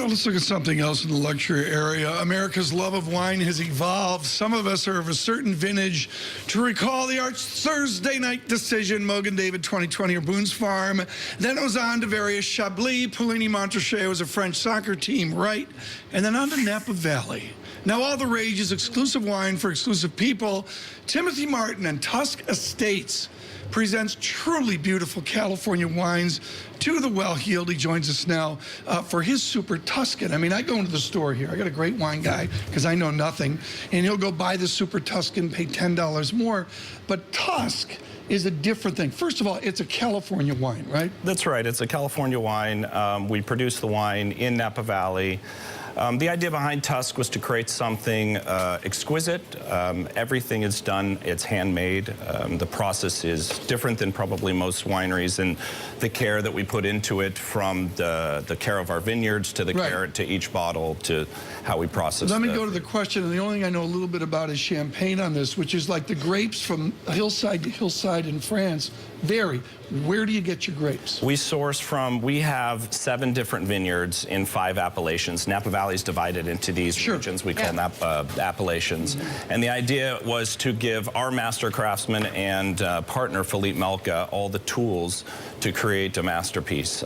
let's look at something else in the luxury area. America's love of wine has evolved. Some of us are of a certain vintage. To recall the arch Thursday night decision, Mogan David 2020 or Boone's Farm. Then it was on to various Chablis. Puligny Montrachet was a French soccer team, right? And then on to Napa Valley. Now all the rage is exclusive wine for exclusive people. Timothy Martin and Tusk Estates presents truly beautiful California wines to the well-heeled. He joins us now for his Super Tuscan. I mean, I go into the store here. I got a great wine guy because I know nothing. And he'll go buy the Super Tuscan, pay $10 more. But Tusk is a different thing. First of all, it's a California wine, right? That's right. It's a California wine. We produce the wine in Napa Valley. The idea behind Tusk was to create something exquisite. Everything is done, it's handmade. The process is different than probably most wineries, and the care that we put into it, from the care of our vineyards to the care to each bottle to how we process. Let me go to the question, and the only thing I know a little bit about is champagne on this, which is like the grapes from hillside to hillside in France vary. Where do you get your grapes? We source from, we have 7 different vineyards in 5 appellations. Napa Valley is divided into these regions we call appellations. And the idea was to give our master craftsman and partner, Philippe Melka, all the tools to create a masterpiece.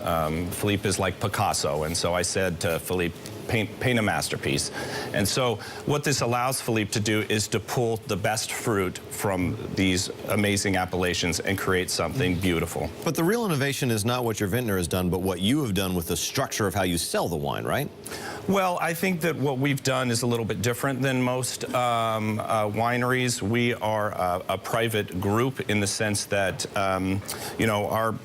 Philippe is like Picasso, and so I said to Philippe, paint a masterpiece. And so what this allows Philippe to do is to pull the best fruit from these amazing appellations and create something beautiful. But the real innovation is not what your vintner has done, but what you have done with the structure of how you sell the wine, right? Well, I think that what we've done is a little bit different than most wineries. We are a private group in the sense that, you know,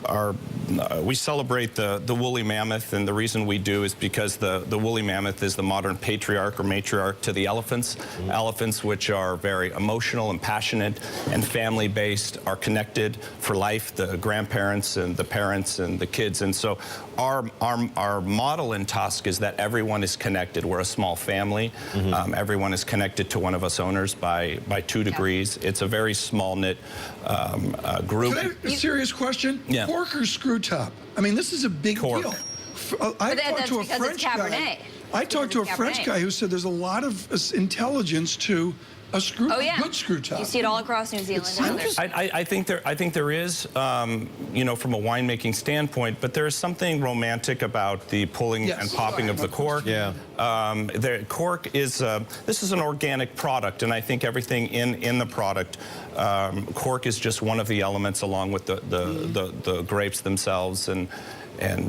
we celebrate the woolly mammoth, and the reason we do is because the woolly mammoth is the modern patriarch or matriarch to the elephants. Elephants, which are very emotional and passionate and family-based, are connected for life, the grandparents and the parents and the kids. And so our model in Tusk is that everyone is connected. We're a small family. Everyone is connected to one of us owners by 2 degrees. It's a very small-knit group. Can I have a serious question? Yeah. Cork or screw top? I mean, this is a big deal. I talked to a French guy. I talked to a French guy who said there's a lot of intelligence to a good screw top. You see it all across New Zealand. I think there is, you know, from a winemaking standpoint, but there is something romantic about the pulling and popping of the cork. Yeah. The cork is this is an organic product, and I think everything in the product, cork is just one of the elements, along with the grapes themselves and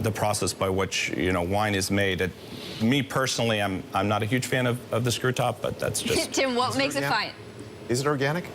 the process by which, you know, wine is made. Me personally, I'm not a huge fan of the screw top, but that's just... Tim, what makes it fine? Is it organic?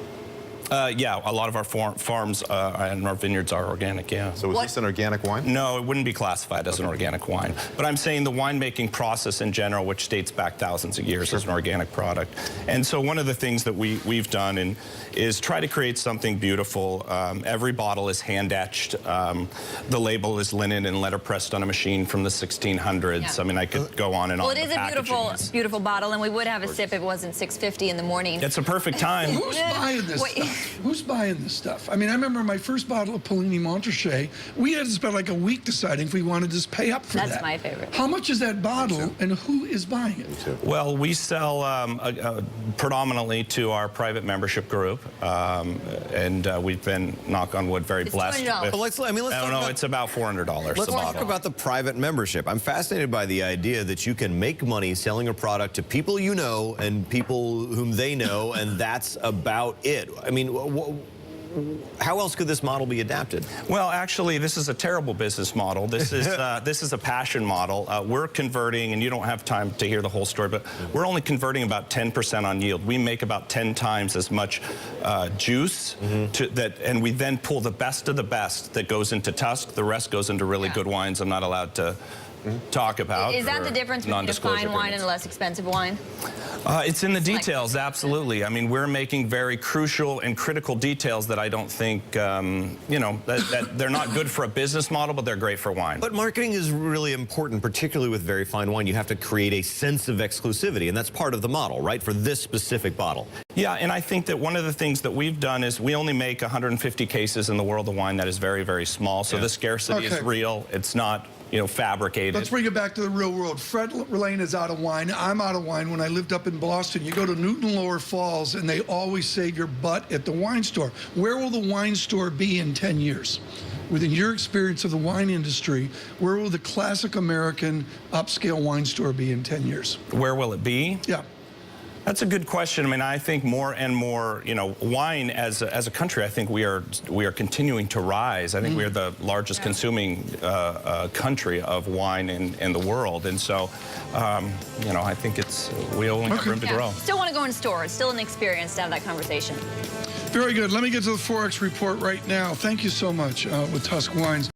Yeah, a lot of our farms and our vineyards are organic, yeah. So is this an organic wine? No, it wouldn't be classified as an organic wine. But I'm saying the winemaking process in general, which dates back thousands of years, is an organic product. And so one of the things that we've done is try to create something beautiful. Every bottle is hand-etched. The label is linen and letterpressed on a machine from the 1600s. Yeah. I mean, I could go on and on. Well, it is a beautiful bottle, and we would have a sip if it wasn't 6:50 in the morning. It's a perfect time. Who's buying this stuff? Who's buying this stuff? I mean, I remember my first bottle of Puligny Montrachet, we had to spend like a week deciding if we wanted to pay up for that. That's my favorite. How much is that bottle, and who is buying it? Well, we sell predominantly to our private membership group, and we've been, knock on wood, very blessed. But let's it's about $400. Let's talk about the private membership. I'm fascinated by the idea that you can make money selling a product to people you know and people whom they know, and that's about it. I mean, how else could this model be adapted? Well, actually, this is a terrible business model. This is a passion model. We're converting, and you don't have time to hear the whole story, but we're only converting about 10% on yield. We make about 10 times as much juice, and we then pull the best of the best that goes into Tusk. The rest goes into really good wines I'm not allowed to talk about. Is that the difference between a fine wine and a less expensive wine? It's in the details, absolutely. I mean, we're making very crucial and critical details that I don't think, you know, that they're not good for a business model, but they're great for wine. But marketing is really important, particularly with very fine wine. You have to create a sense of exclusivity, and that's part of the model, right, for this specific bottle. Yeah, and I think that one of the things that we've done is we only make 150 cases in the world of wine. That is very, very small, so the scarcity is real. It's not fabricated. Let's bring it back to the real world. Fred Lane is out of wine. I'm out of wine. When I lived up in Boston, you go to Newton Lower Falls, and they always save your butt at the wine store. Where will the wine store be in 10 years? Within your experience of the wine industry, where will the classic American upscale wine store be in 10 years? Where will it be? Yeah. That's a good question. I mean, I think more and more, wine as a country, I think we are continuing to rise. I think we are the largest consuming country of wine in the world, and so, I think we only have room to grow. Still want to go in stores. Still an experience to have that conversation. Very good. Let me get to the Forex report right now. Thank you so much with Tusk Wines.